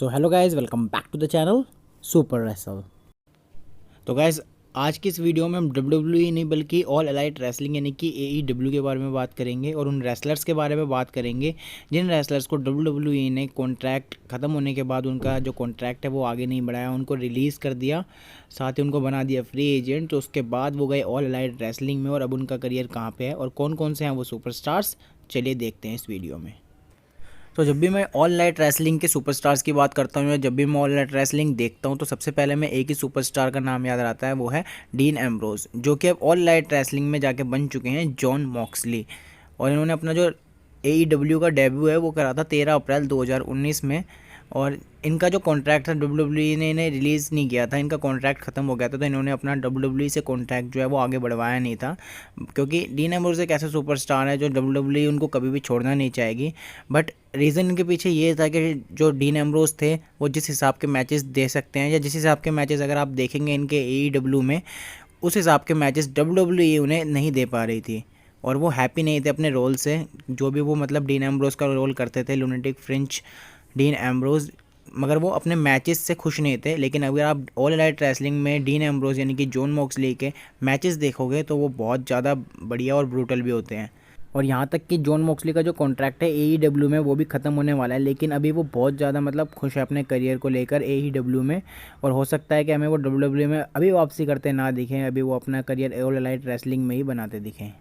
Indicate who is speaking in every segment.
Speaker 1: So hello guys, welcome back to the channel super wrestle. तो guys आज की इस वीडियो में हम WWE नहीं बल्कि ऑल एलाइट रेसलिंग यानी कि AEW के बारे में बात करेंगे और उन रेसलर्स के बारे में बात करेंगे जिन रेसलर्स को WWE ने कॉन्ट्रैक्ट ख़त्म होने के बाद उनका जो कॉन्ट्रैक्ट है वो आगे नहीं बढ़ाया, उनको रिलीज़ कर दिया, साथ ही उनको बना दिया फ्री एजेंट। तो उसके बाद वो गए ऑल एलाइट रेसलिंग में और अब उनका करियर कहाँ पे है और कौन कौन से हैं वो सुपरस्टार्स, चलिए देखते हैं इस वीडियो में। तो जब भी मैं ऑल एलाइट रेसलिंग के सुपरस्टार्स की बात करता हूँ या जब भी मैं ऑल एलाइट रेसलिंग देखता हूँ तो सबसे पहले मैं एक ही सुपरस्टार का नाम याद आता है, वो है डीन एम्ब्रोज, जो कि अब ऑल एलाइट रेसलिंग में जाके बन चुके हैं जॉन मॉक्सली। और इन्होंने अपना जो AEW का डेब्यू है वो करा था 13 अप्रैल 2019 में। और इनका जो कॉन्ट्रैक्ट था WWE ने इन्हें रिलीज़ नहीं किया था, इनका कॉन्ट्रैक्ट ख़त्म हो गया था, तो इन्होंने अपना WWE से कॉन्ट्रैक्ट जो है वो आगे बढ़वाया नहीं था, क्योंकि डीन एम्ब्रोज एक ऐसा सुपरस्टार है जो WWE उनको कभी भी छोड़ना नहीं चाहेगी। बट रीज़न इनके पीछे ये था कि जो डीन एम्ब्रोज थे वो जिस हिसाब के मैचेस दे सकते हैं या जिस हिसाब के मैचेस अगर आप देखेंगे इनके AEW में, उस हिसाब के मैचेस WWE उन्हें नहीं दे पा रही थी और वो हैप्पी नहीं थे अपने रोल से। जो भी वो मतलब डीन एम्ब्रोज का रोल करते थे, लुनेटिक फ्रिंच डीन एम्ब्रोज, मगर वो अपने मैचेस से खुश नहीं थे। लेकिन अगर आप ऑल एलाइट रेसलिंग में डीन एम्ब्रोज यानी कि जॉन मॉक्सली के मैचेस देखोगे तो वो बहुत ज़्यादा बढ़िया और ब्रूटल भी होते हैं। और यहाँ तक कि जॉन मॉक्सली का जो कॉन्ट्रैक्ट है AEW में वो भी ख़त्म होने वाला है, लेकिन अभी वो बहुत ज़्यादा मतलब खुश है अपने करियर को लेकर AEW में, और हो सकता है कि हमें वो WWE में अभी वापसी करते ना दिखें, अभी वो अपना करियर ऑल एलाइट रेसलिंग में ही बनाते दिखें।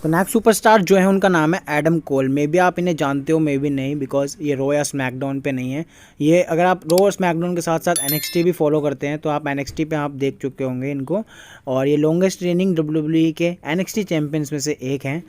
Speaker 1: तो नेक्स्ट सुपरस्टार जो है उनका नाम है एडम कोल। मे बी आप इन्हें जानते हो, मे बी नहीं, बिकॉज ये रो या स्मैकडाउन पे नहीं है। ये अगर आप रो और स्मैकडाउन के साथ साथ NXT भी फॉलो करते हैं तो आप NXT पे आप देख चुके होंगे इनको। और ये लॉन्गेस्ट रेनिंग WWE के NXT चैंपियंस में से एक हैं।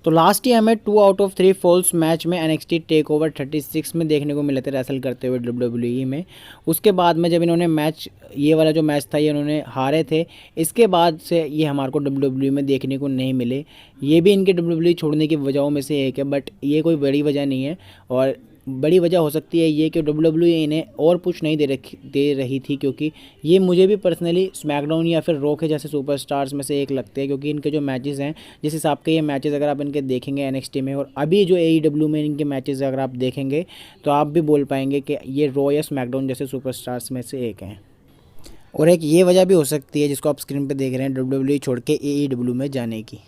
Speaker 1: तो लास्ट ही हमें 2 आउट ऑफ 3 फॉल्स मैच में NXT टेक ओवर 36 में देखने को मिले थे रेसल करते हुए WWE में। उसके बाद में जब इन्होंने मैच, ये वाला जो मैच था ये इन्होंने हारे थे, इसके बाद से ये हमारे को WWE में देखने को नहीं मिले। ये भी इनके WWE छोड़ने की वजहों में से एक है, बट ये कोई बड़ी वजह नहीं है। और बड़ी वजह हो सकती है ये कि WWE इन्हें और पुश नहीं दे रही थी, क्योंकि ये मुझे भी पर्सनली स्मैकडाउन या फिर रॉ के जैसे सुपरस्टार्स में से एक लगते हैं, क्योंकि इनके जो मैचेस हैं, जिस हिसाब के ये मैचेस अगर आप इनके देखेंगे NXT में और अभी जो AEW में इनके मैचेस अगर आप देखेंगे तो आप भी बोल पाएंगे कि ये रॉ या स्मैकडाउन जैसे सुपरस्टार्स में से एक हैं। और एक ये वजह भी हो सकती है जिसको आप स्क्रीन पर देख रहे हैं WWE छोड़ के AEW में जाने की।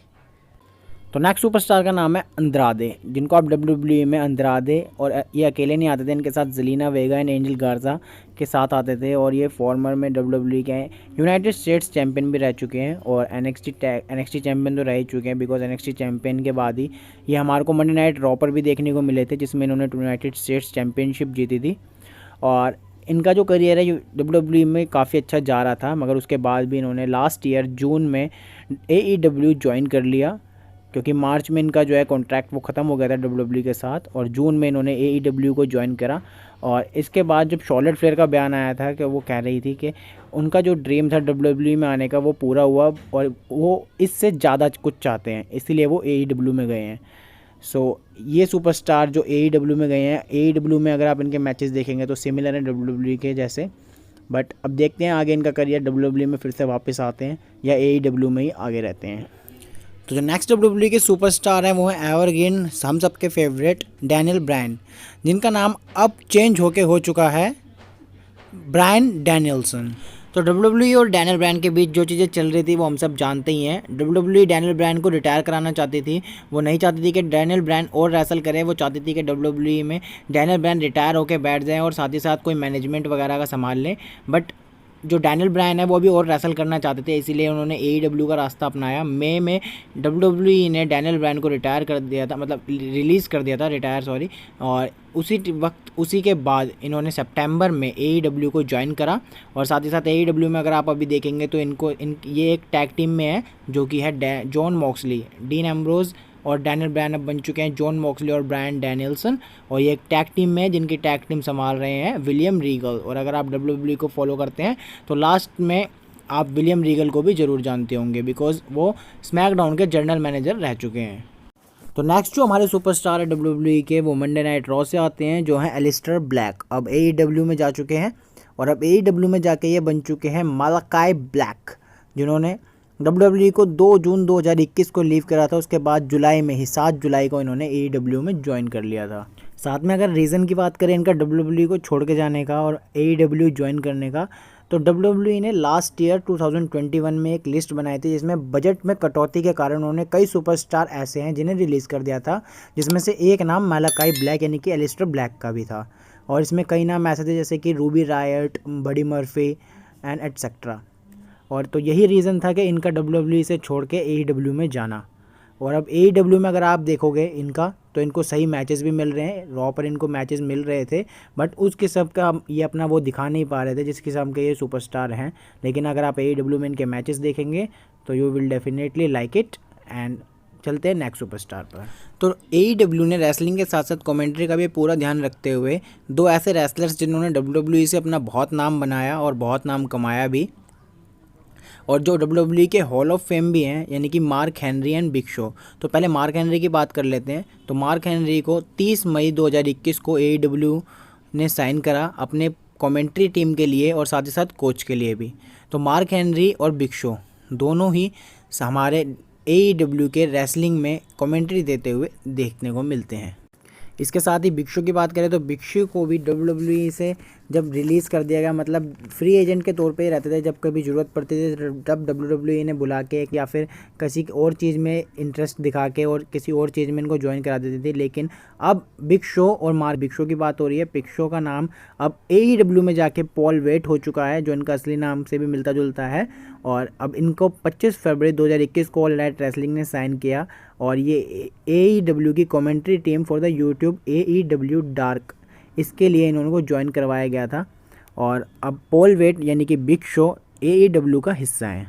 Speaker 1: तो नेक्स्ट सुपरस्टार का नाम है अंद्रादे, जिनको आप WWE में अंद्रादे, और ये अकेले नहीं आते थे, इनके साथ ज़ेलिना वेगा एंड एंजल गार्जा के साथ आते थे। और ये फॉर्मर में WWE के यूनाइटेड स्टेट्स चैंपियन भी रह चुके हैं और NXT चैंपियन तो रह ही चुके हैं, बिकॉज NXT चैंपियन के बाद ही ये हमारे को मंडे नाइट रॉ पर भी देखने को मिले थे, जिसमें इन्होंने यूनाइटेड स्टेट्स चैंपियनशिप जीती थी। और इनका जो करियर है WWE में काफ़ी अच्छा जा रहा था, मगर उसके बाद भी इन्होंने लास्ट ईयर जून में AEW ज्वाइन कर लिया, क्योंकि मार्च में इनका जो है कॉन्ट्रैक्ट वो ख़त्म हो गया था WWE के साथ, और जून में इन्होंने AEW को ज्वाइन करा। और इसके बाद जब शॉर्लेट फ्लेयर का बयान आया था कि वो कह रही थी कि उनका जो ड्रीम था WWE में आने का वो पूरा हुआ और वो इससे ज़्यादा कुछ चाहते हैं, इसीलिए वो AEW में गए हैं। सो ये सुपरस्टार जो AEW में गए हैं, AEW में अगर आप इनके मैचेस देखेंगे तो सिमिलर हैं WWE के जैसे। बट अब देखते हैं आगे इनका करियर WWE में फिर से वापस आते हैं या AEW में ही आगे रहते हैं। तो जो नेक्स्ट WWE के सुपरस्टार हैं वो है एवरग्रीन, हम सबके फेवरेट डैनियल ब्रायन, जिनका नाम अब चेंज होके हो चुका है ब्रायन डैनियल्सन। तो WWE और डैनियल ब्रायन के बीच जो चीज़ें चल रही थी वो हम सब जानते ही हैं। WWE डैनियल ब्रायन को रिटायर कराना चाहती थी, वो नहीं चाहती थी कि डैनियल ब्रायन और रेसल करे, वो चाहती थी कि WWE में डैनियल ब्रायन रिटायर होकर बैठ जाएँ और साथ ही साथ कोई मैनेजमेंट वगैरह का संभाल लें। बट जो डैनियल ब्रायन है वो भी और रेसल करना चाहते थे, इसीलिए उन्होंने AEW का रास्ता अपनाया। मई में WWE ने डैनियल ब्रायन को रिटायर कर दिया था, मतलब रिलीज़ कर दिया था, रिटायर सॉरी। और उसी के बाद इन्होंने सितंबर में AEW को ज्वाइन करा। और साथ ही साथ AEW में अगर आप अभी देखेंगे तो ये एक टैग टीम में है, जो कि है जॉन मॉक्सली, डीन एम्ब्रोज और डैनियल ब्रायन अब बन चुके हैं जॉन मॉक्सली और ब्रायन डैनियल्सन। और ये एक टैग टीम में है जिनकी टैग टीम संभाल रहे हैं विलियम रीगल। और अगर आप WWE को फॉलो करते हैं तो लास्ट में आप विलियम रीगल को भी ज़रूर जानते होंगे, बिकॉज वो स्मैकडाउन के जनरल मैनेजर रह चुके हैं। तो नेक्स्ट जो हमारे सुपरस्टार है WWE के, वो मंडे नाइट रॉ से आते हैं, जो हैं एलिस्टर ब्लैक। अब AEW में जा चुके हैं और अब AEW में जाके ये बन चुके हैं मालाकाई ब्लैक, जिन्होंने WWE को 2 जून 2021 को लीव करा था। उसके बाद जुलाई में ही 7 जुलाई को इन्होंने AEW में ज्वाइन कर लिया था। साथ में अगर रीज़न की बात करें इनका WWE को छोड़ के जाने का और AEW ज्वाइन करने का, तो WWE ने लास्ट ईयर 2021 में एक लिस्ट बनाई थी जिसमें बजट में कटौती के कारण उन्होंने कई सुपरस्टार ऐसे हैं जिन्हें रिलीज़ कर दिया था, जिसमें से एक नाम मैलाकाई ब्लैक यानी कि एलिस्टर ब्लैक का भी था। और इसमें कई नाम ऐसे थे जैसे कि Ruby Riott, Buddy Murphy and etcetera. और तो यही रीज़न था कि इनका WWE से छोड़ के AEW में जाना। और अब AEW में अगर आप देखोगे इनका, तो इनको सही मैचेस भी मिल रहे हैं। रॉ पर इनको मैचेस मिल रहे थे, बट उस किस्म का ये अपना वो दिखा नहीं पा रहे थे जिस किस्म के ये सुपरस्टार हैं। लेकिन अगर आप AEW में इनके मैचेस देखेंगे तो you will definitely like it. And चलते हैं नेक्स्ट सुपरस्टार पर। तो AEW ने रेसलिंग के साथ साथ कमेंट्री का भी पूरा ध्यान रखते हुए दो ऐसे रेसलर्स जिन्होंने WWE से अपना बहुत नाम बनाया और बहुत नाम कमाया भी, और जो WWE के हॉल ऑफ फेम भी हैं, यानी कि mark Henry and big show. तो पहले मार्क हेनरी की बात कर लेते हैं। तो मार्क हेनरी को 30 मई 2021 को AEW ने साइन करा अपने कमेंट्री टीम के लिए और साथ ही साथ कोच के लिए भी। तो मार्क हेनरी और बिग शो दोनों ही हमारे AEW के रेसलिंग में कमेंट्री देते हुए देखने को मिलते हैं। इसके साथ ही बिग शो की बात करें तो बिग शो को भी WWE से जब रिलीज़ कर दिया गया, मतलब फ्री एजेंट के तौर पे ही रहते थे, जब कभी ज़रूरत पड़ती थी तब WWE ने बुला के या फिर किसी और चीज़ में इंटरेस्ट दिखा के और किसी और चीज़ में इनको ज्वाइन करा देती थी। लेकिन अब बिग शो और बिग शो की बात हो रही है। बिग शो का नाम अब AEW में जाके पॉल वेट हो चुका है, जो इनका असली नाम से भी मिलता जुलता है। और अब इनको 25 फरवरी 2021 को ऑल एलाइट रेसलिंग ने साइन किया, और ये AEW की commentary team for the YouTube AEW dark, इसके लिए इन्होंने को ज्वाइन करवाया गया था। और अब पॉल वेट यानी कि बिग शो AEW का हिस्सा है।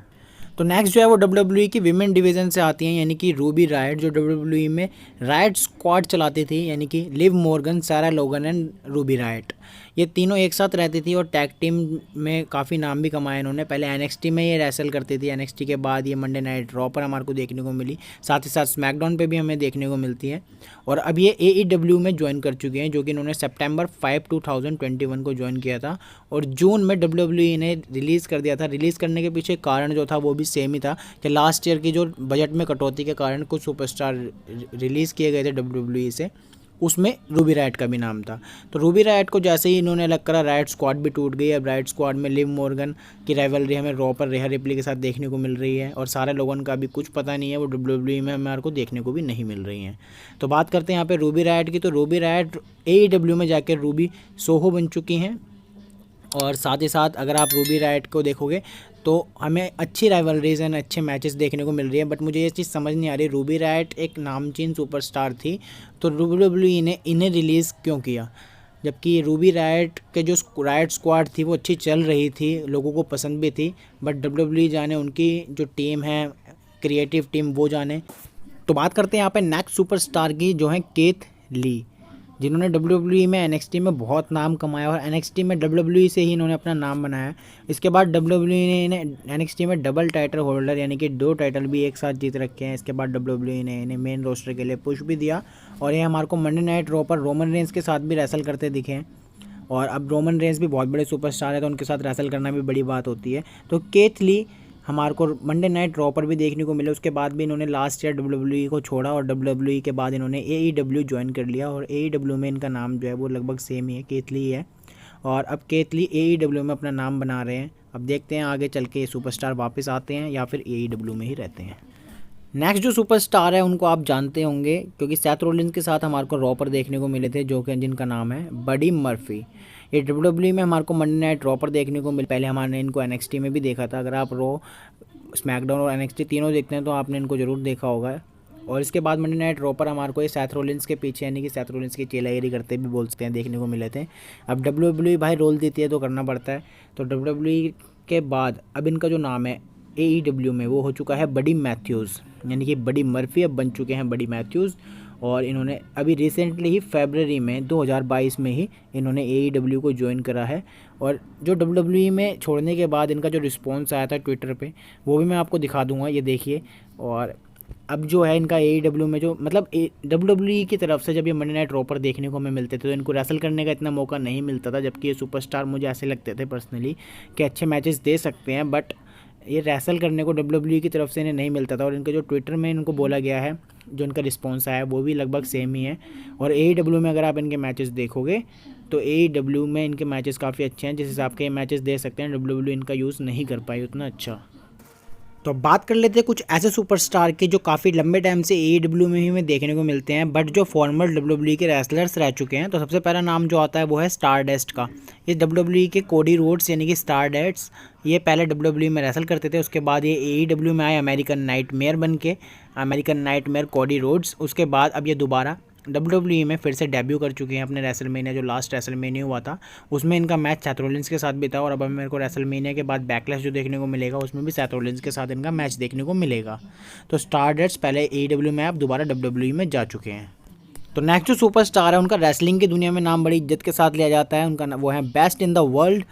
Speaker 1: तो नेक्स्ट जो है वो WWE की विमेन डिवीज़न से आती हैं, यानी कि रूबी रायट, जो WWE में रायट स्क्वाड चलाती थी, यानी कि लिव मॉर्गन, सारा लोगन एंड रूबी रायट। ये तीनों एक साथ रहती थी और टैग टीम में काफ़ी नाम भी कमाया इन्होंने। पहले NXT में ये रेसल करती थी, NXT के बाद ये मंडे नाइट रॉ पर हमारे को देखने को मिली, साथ ही साथ स्मैकडाउन पे भी हमें देखने को मिलती है। और अब ये AEW में ज्वाइन कर चुके हैं, जो कि इन्होंने सितंबर 5, 2021 को ज्वाइन किया था और जून में WWE ने रिलीज़ कर दिया था। रिलीज़ करने के पीछे कारण जो था वो भी सेम ही था कि लास्ट ईयर की जो बजट में कटौती के कारण कुछ सुपरस्टार रिलीज़ किए गए थे WWE से, उसमें रूबी रायट का भी नाम था। तो रूबी रायट को जैसे ही इन्होंने अलग करा, रायट स्क्वाड भी टूट गई। अब रायट स्क्वाड में लिव मॉर्गन की राइवलरी हमें रॉ पर रेहा रिप्ली के साथ देखने को मिल रही है, और सारे लोगों का भी कुछ पता नहीं है, वो WWE में हमारे को देखने को भी नहीं मिल रही हैं। तो बात करते हैं यहाँ पे रूबी रायट की। तो रूबी रायट AEW में जाकर रूबी सोहो बन चुकी हैं। और साथ ही साथ अगर आप रूबी रायट को देखोगे तो हमें अच्छी राइवलरीज एंड अच्छे मैचेस देखने को मिल रही है। बट मुझे ये चीज़ समझ नहीं आ रही, रूबी रायट एक नामचीन सुपरस्टार थी, तो WWE ने इन्हें रिलीज़ क्यों किया, जबकि रूबी रायट के जो रायट स्क्वाड थी वो अच्छी चल रही थी, लोगों को पसंद भी थी। बट WWE जाने, उनकी जो टीम है क्रिएटिव टीम, वो जाने। तो बात करते हैं यहाँ पे नेक्स्ट सुपरस्टार की, जो है केथ ली, जिन्होंने WWE में NXT में बहुत नाम कमाया और NXT में WWE से ही इन्होंने अपना नाम बनाया। इसके बाद WWE ने NXT में डबल टाइटल होल्डर यानी कि 2 टाइटल भी एक साथ जीत रखे हैं। इसके बाद WWE ने इन्हें मेन रोस्टर के लिए पुश भी दिया, और ये हमारे को मंडे नाइट रॉ पर रोमन रेंस के साथ भी रेसल करते दिखे हैं। और अब रोमन रेंस भी बहुत बड़े सुपरस्टार है, तो उनके साथ रेसल करना भी बड़ी बात होती है। तो केथ ली हमारे को मंडे नाइट रॉ पर भी देखने को मिले। उसके बाद भी इन्होंने लास्ट ईयर WWE को छोड़ा और WWE के बाद इन्होंने AEW ज्वाइन कर लिया, और AEW में इनका नाम जो है वो लगभग सेम ही है, केथ ली है। और अब केथ ली AEW में अपना नाम बना रहे हैं। अब देखते हैं आगे चल के ये सुपरस्टार वापस आते हैं या फिर AEW में ही रहते हैं। नेक्स्ट जो सुपरस्टार है उनको आप जानते होंगे, क्योंकि सैथ रोलिंस के साथ हमारे को रॉ पर देखने को मिले थे, जो कि जिनका नाम है बडी मर्फी। ये WWE में हमारे को मंडे नाइट रॉ पर देखने को मिले। पहले हमारे इनको NXT में भी देखा था। अगर आप रॉ, स्मैकडाउन और NXT तीनों देखते हैं तो आपने इनको ज़रूर देखा होगा। और इसके बाद मंडे नाइट रॉ पर हमारे को ये सैथ रोलिंस के पीछे, यानी कि सैथ रोलिंस की चेलागिरी करते भी बोल सकते हैं, देखने को मिले थे। अब WWE भाई रोल देती है तो करना पड़ता है। तो WWE के बाद अब इनका जो नाम है AEW में वो हो चुका है बडी मैथ्यूज़, यानी कि बडी मर्फी अब बन चुके हैं बडी मैथ्यूज़। और इन्होंने अभी रिसेंटली ही फरवरी में 2022 में ही इन्होंने AEW को ज्वाइन करा है। और जो WWE में छोड़ने के बाद इनका जो रिस्पॉन्स आया था ट्विटर पे, वो भी मैं आपको दिखा दूंगा, ये देखिए। और अब जो है इनका AEW में जो, मतलब WWE की तरफ से जब ये मंडे नाइट रॉ पर देखने को हमें मिलते थे तो इनको रेसल करने का इतना मौका नहीं मिलता था, जबकि ये सुपरस्टार मुझे ऐसे लगते थे पर्सनली कि अच्छे मैचेस दे सकते हैं। बट ये रेसल करने को डब्ल्यूडब्ल्यूई की तरफ से इन्हें नहीं मिलता था, और इनके जो ट्विटर में इनको बोला गया है, जो इनका रिस्पॉन्स आया है वो भी लगभग सेम ही है। और AEW में अगर आप इनके मैचेस देखोगे तो AEW में इनके मैचेस काफ़ी अच्छे हैं, जिस हिसाब के मैचेस दे सकते हैं डब्ल्यूडब्ल्यूई इनका यूज़ नहीं कर पाई उतना अच्छा। तो बात कर लेते हैं कुछ ऐसे सुपरस्टार के जो काफ़ी लंबे टाइम से AEW में ही हमें देखने को मिलते हैं, बट जो फॉर्मर डब्ल्यूडब्ल्यूई के रेसलर्स रह चुके हैं। तो सबसे पहला नाम जो आता है वो है स्टारडस्ट का। ये डब्ल्यूडब्ल्यूई के कोडी रोड्स यानी कि स्टारडस्ट, ये पहले डब्ल्यूडब्ल्यूई में रेसल करते थे, उसके बाद ये AEW में आए अमेरिकन नाइटमेयर बन के, अमेरिकन नाइटमेयर कोडी रोड्स। उसके बाद अब ये दोबारा डब्ल्यूडब्ल्यूई में फिर से डेब्यू कर चुके हैं अपने रेसलमेनिया, जो लास्ट रेसलमेनिया हुआ था उसमें इनका मैच सेथ रॉलिंस के साथ भी था, और अब मेरे को रेसलमेनिया के बाद बैकलैश जो देखने को मिलेगा उसमें भी सेथ रॉलिंस के साथ इनका मैच देखने को मिलेगा। तो स्टारडस्ट पहले AEW में, अब दोबारा डब्ल्यूडब्ल्यूई में जा चुके हैं। तो नेक्स्ट जो सुपरस्टार है उनका रेसलिंग की दुनिया में नाम बड़ी इज्जत के साथ लिया जाता है, उनका वो है best in the world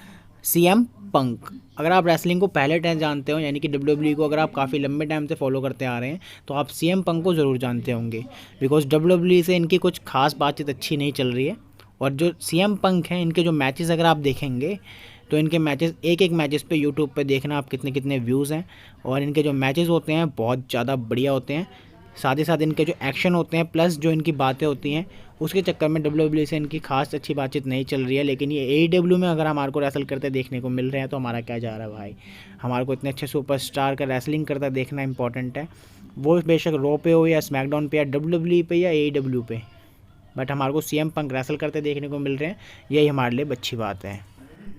Speaker 1: CM पंक। अगर आप रेसलिंग को पहले टाइम जानते हो, यानी कि डब्ल्यूडब्ल्यूई को अगर आप काफ़ी लंबे टाइम से फॉलो करते आ रहे हैं, तो आप CM पंक को ज़रूर जानते होंगे, बिकॉज डब्ल्यूडब्ल्यूई से इनकी कुछ खास बातचीत अच्छी नहीं चल रही है। और जो CM पंक हैं, इनके जो मैचेस अगर आप देखेंगे तो इनके मैचेस एक एक मैचेस पे यूट्यूब पे देखना आप कितने कितने व्यूज़ हैं, और इनके जो मैचेस होते हैं बहुत ज़्यादा बढ़िया होते हैं। साथ ही साथ इनके जो एक्शन होते हैं प्लस जो इनकी बातें होती हैं, उसके चक्कर में डब्ल्यूडब्ल्यूई से इनकी खास अच्छी बातचीत नहीं चल रही है। लेकिन ये AEW में अगर हमारे को रेसल करते देखने को मिल रहे हैं तो हमारा क्या जा रहा है भाई। हमारे को इतने अच्छे सुपरस्टार का रेसलिंग करता देखना इंपॉर्टेंट है, वो बेशक रॉ पे हो या स्मैकडाउन पे या डब्ल्यूडब्ल्यूई पे या AEW पे, बट हमारे को CM पंक रेसल करते देखने को मिल रहे हैं, यही हमारे लिए अच्छी बात है।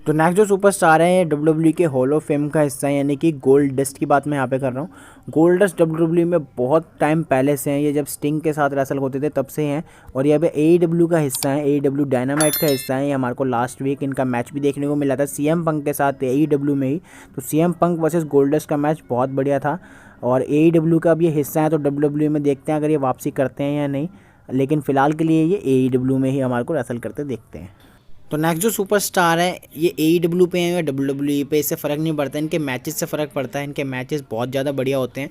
Speaker 1: तो नेक्स्ट जो सुपरस्टार है डब्ल्यूडब्ल्यूई के हॉल ऑफ फेम का हिस्सा है, यानी कि गोल्ड डस्ट की बात मैं यहाँ पे कर रहा हूँ। गोल्ड डस्ट डब्ल्यूडब्ल्यूई में बहुत टाइम पहले से हैं, ये जब स्टिंग के साथ रेसल होते थे तब से हैं, और ये अभी AEW का हिस्सा है, AEW डायनामाइट का हिस्सा है। ये हमारे को लास्ट वीक इनका मैच भी देखने को मिला था CM पंक के साथ AEW में ही। तो CM पंक वर्सेस गोल्ड डस्ट का मैच बहुत बढ़िया था, और AEW का अब ये हिस्सा है, तो डब्ल्यूडब्ल्यूई में देखते हैं अगर ये वापसी करते हैं या नहीं, लेकिन फ़िलहाल के लिए ये AEW में ही हमारे को रेसल करते देखते हैं। तो नेक्स्ट जो सुपरस्टार है ये AEW पे है या डब्ल्यूडब्ल्यूई पे, इससे फ़र्क नहीं पड़ता, इनके मैचेस से फ़र्क पड़ता है। इनके मैचेस बहुत ज़्यादा बढ़िया होते हैं,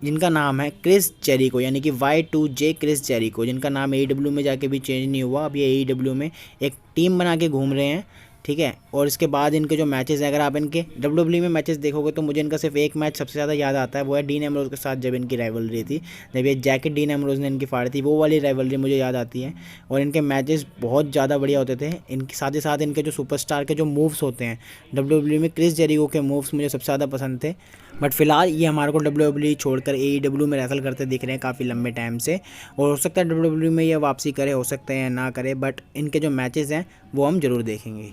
Speaker 1: जिनका नाम है क्रिस जेरिको, यानी कि Y2J क्रिस जेरिको, जिनका नाम AEW में जाके भी चेंज नहीं हुआ। अब ये AEW में एक टीम बना के घूम रहे हैं, ठीक है। और इसके बाद इनके जो मैचेस हैं, अगर आप इनके डब्ल्यूडब्ल्यूई में मैचेस देखोगे तो मुझे इनका सिर्फ एक मैच सबसे ज़्यादा याद आता है, वो है डीन एमरोज के साथ जब इनकी राइवलरी थी, जब ये जैकेट डीन एमरोज ने इनकी फाड़ी थी, वो वाली राइवलरी मुझे याद आती है। और इनके मैचेस बहुत ज़्यादा बढ़िया होते थे। इनके साथ ही साथ इनके जो सुपरस्टार के जो मूव्स होते हैं डब्ल्यूडब्ल्यूई में, क्रिस जेरिको के मूव्स मुझे सबसे ज़्यादा पसंद थे। बट फिलहाल ये हमारे को डब्ल्यूडब्ल्यूई छोड़कर AEW में रेसल करते दिख रहे हैं काफ़ी लंबे टाइम से, और हो सकता है डब्ल्यूडब्ल्यूई में ये वापसी करे, हो सकता है या ना करे, बट इनके जो मैचेस हैं वो हम ज़रूर देखेंगे।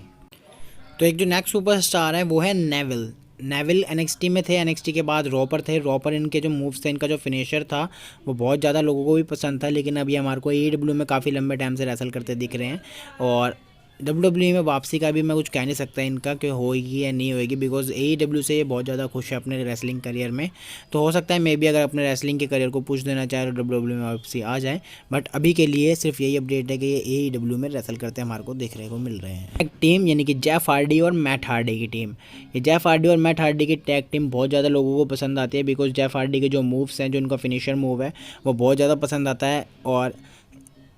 Speaker 1: तो एक जो नेक्स्ट सुपरस्टार है वो है नेविल NXT में थे, NXT के बाद रॉ पर थे। रॉ पर इनके जो मूव्स थे, इनका जो फिनिशर था वो बहुत ज़्यादा लोगों को भी पसंद था, लेकिन अभी हमारे को AEW में काफ़ी लंबे टाइम से रेसल करते दिख रहे हैं। और डब्ल्यूडब्ल्यूई में वापसी का भी मैं कुछ कह नहीं सकता इनका कि होगी या नहीं होगी, बिकॉज AEW से ये बहुत ज़्यादा खुश है अपने रेसलिंग करियर में। तो हो सकता है मे बी अगर अपने रेसलिंग के करियर को पुश देना चाहे तो डब्ल्यूडब्ल्यूई में वापसी आ जाए, बट अभी के लिए सिर्फ यही अपडेट है कि ये AEW में रेसल करते हमारे को देखने को मिल रहे हैं। एक टीम यानी कि जेफ हार्डी और मैट हार्डी की टीम, ये जेफ हार्डी और मैट हार्डी की टैग टीम बहुत ज़्यादा लोगों को पसंद आती है, बिकॉज जेफ हार्डी के जो मूव्स हैं, जो इनका फिनिशर मूव है वो बहुत ज़्यादा पसंद आता है। और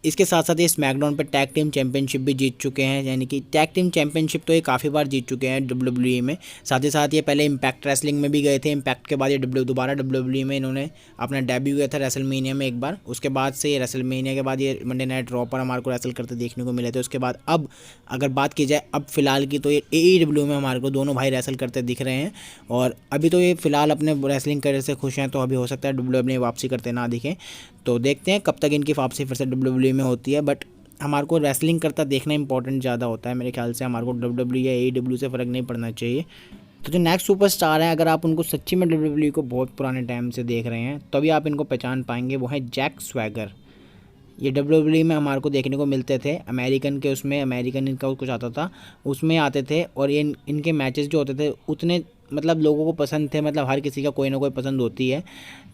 Speaker 1: इसके साथ साथ ये स्मैकडाउन पर टैग टीम चैंपियनशिप भी जीत चुके हैं, यानी कि टैग टीम चैंपियनशिप तो ये काफ़ी बार जीत चुके हैं डब्ल्यूडब्ल्यूई में। साथ ही साथ ये पहले इम्पैक्ट रेसलिंग में भी गए थे, इम्पैक्ट के बाद ये दोबारा डब्ल्यूडब्ल्यूई में इन्होंने अपना डेब्यू किया था रेसलमेनिया में एक बार। उसके बाद से ये रेसलमेनिया के बाद ये मंडे नाइट रॉ पर हमारे को रेसल करते देखने को मिले थे। उसके बाद अब अगर बात की जाए अब फिलहाल की, तो ये AEW में हमारे को दोनों भाई रेसल करते दिख रहे हैं, और अभी तो ये फिलहाल अपने रेसलिंग करियर से खुश हैं। तो अभी हो सकता है डब्ल्यूडब्ल्यूई वापसी करते ना दिखें, तो देखते हैं कब तक इनकी वापसी फिर से डब्ल्यूडब्ल्यूई में होती है। बट हमारे को रेसलिंग करता देखना इंपॉर्टेंट ज़्यादा होता है मेरे ख्याल से, हमारे को डब्ल्यूडब्ल्यूई या AEW से फ़र्क नहीं पड़ना चाहिए। तो जो नेक्स्ट सुपरस्टार है, अगर आप उनको सच्ची में डब्ल्यूडब्ल्यूई को बहुत पुराने टाइम से देख रहे हैं तभी आप इनको पहचान पाएंगे, वो है जैक स्वैगर। ये डब्ल्यूडब्ल्यूई में हमारे को देखने को मिलते थे, अमेरिकन के उसमें, अमेरिकन इनका कुछ आता था उसमें आते थे, और ये इनके मैचेस जो होते थे उतने मतलब लोगों को पसंद थे, मतलब हर किसी का कोई ना कोई पसंद होती है।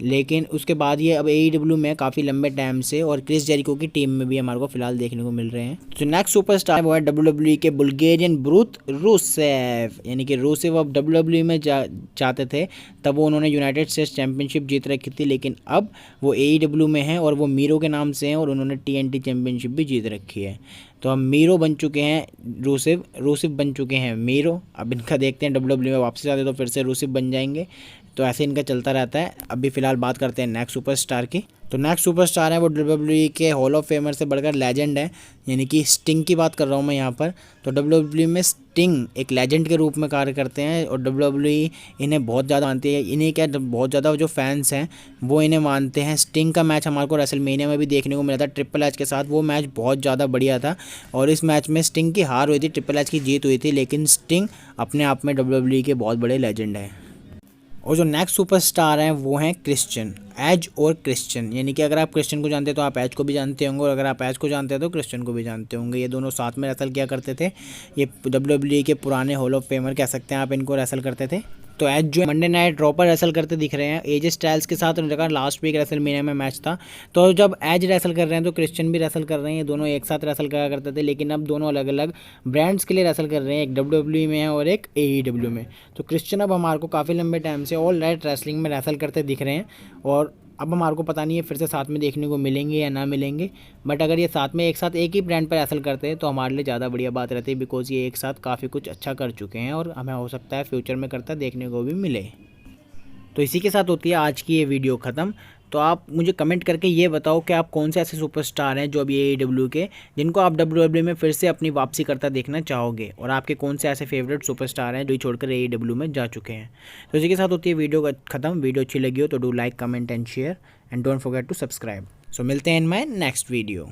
Speaker 1: लेकिन उसके बाद ये अब AEW में काफ़ी लंबे टाइम से, और क्रिस जेरिको की टीम में भी हमारे को फिलहाल देखने को मिल रहे हैं। तो नेक्स्ट सुपरस्टार वो है डब्ल्यूडब्ल्यूई के बुल्गेरियन ब्रूथ रूसेव, यानी कि रूसेव अब डब्ल्यूडब्ल्यूई में चाहते थे, तब वो उन्होंने यूनाइटेड स्टेट्स चैंपियनशिप जीत रखी थी, लेकिन अब वो AEW में हैं और वो मीरो के नाम से हैं, और उन्होंने TNT चैंपियनशिप भी जीत रखी है। तो अब मीरो बन चुके हैं रूसिफ बन चुके हैं मीरो। अब इनका देखते हैं डब्ल्यूडब्ल्यू में वापसी आते तो फिर से रूसिफ बन जाएंगे। तो ऐसे इनका चलता रहता है। अभी फ़िलहाल बात करते हैं नेक्स्ट सुपरस्टार की। तो नेक्स्ट सुपरस्टार है वो डब्ल्यूडब्ल्यूई के हॉल ऑफ फेमर से बढ़कर लेजेंड है, यानी कि स्टिंग की बात कर रहा हूँ मैं यहाँ पर। तो डब्ल्यूडब्ल्यूई में स्टिंग एक लेजेंड के रूप में कार्य करते हैं और डब्ल्यूडब्ल्यूई इन्हें बहुत ज़्यादा मानती है। इन्हें क्या बहुत ज़्यादा जो फैंस हैं वो इन्हें मानते हैं। स्टिंग का मैच हमारे को रेसलमेनिया में भी देखने को मिला था ट्रिपल एच के साथ। वो मैच बहुत ज़्यादा बढ़िया था और इस मैच में स्टिंग की हार हुई थी, ट्रिपल एच की जीत हुई थी, लेकिन स्टिंग अपने आप में डब्ल्यूडब्ल्यूई के बहुत बड़े लेजेंड हैं। और जो नेक्स्ट सुपरस्टार हैं वो हैं क्रिश्चियन, एज और क्रिश्चियन, यानी कि अगर आप क्रिश्चियन को जानते हैं तो आप एज को भी जानते होंगे और अगर आप एज को जानते हैं तो क्रिश्चियन को भी जानते होंगे। ये दोनों साथ में रेसल किया करते थे। ये डब्ल्यूडब्ल्यूई के पुराने हॉल ऑफ फेमर कह सकते हैं आप इनको, रेसल करते थे। तो एज जो मंडे नाइट रॉ पर रेसल करते दिख रहे हैं एजे स्टाइल्स के साथ। उनका लास्ट वीक रेसलमेनिया में मैच था। तो जब एज रेसल कर रहे हैं तो क्रिश्चियन भी रेसल कर रहे हैं। ये दोनों एक साथ रेसल करा करते थे, लेकिन अब दोनों अलग अलग ब्रांड्स के लिए रेसल कर रहे हैं, एक डब्ल्यूडब्ल्यूई में है और एक एईडब्ल्यू में। तो क्रिश्चियन अब हमारे को काफ़ी लंबे टाइम से ऑल राइट रेसलिंग में रेसल करते दिख रहे हैं और अब हमारे को पता नहीं है फिर से साथ में देखने को मिलेंगे या ना मिलेंगे। बट अगर ये साथ में एक साथ एक ही ब्रांड पर रेसल करते हैं तो हमारे लिए ज़्यादा बढ़िया बात रहती है, बिकॉज ये एक साथ काफ़ी कुछ अच्छा कर चुके हैं और हमें हो सकता है फ्यूचर में करता देखने को भी मिले। तो इसी के साथ होती है आज की ये वीडियो ख़त्म। तो आप मुझे कमेंट करके ये बताओ कि आप कौन से ऐसे सुपरस्टार हैं जो अभी एईडब्ल्यू के, जिनको आप डब्ल्यूडब्ल्यू में फिर से अपनी वापसी करता देखना चाहोगे और आपके कौन से ऐसे फेवरेट सुपरस्टार हैं जो छोड़कर एईडब्ल्यू में जा चुके हैं। तो इसी के साथ होती है वीडियो ख़त्म। वीडियो अच्छी लगी हो तो do like, comment and share and don't forget to subscribe. So मिलते हैं इन माय नेक्स्ट वीडियो।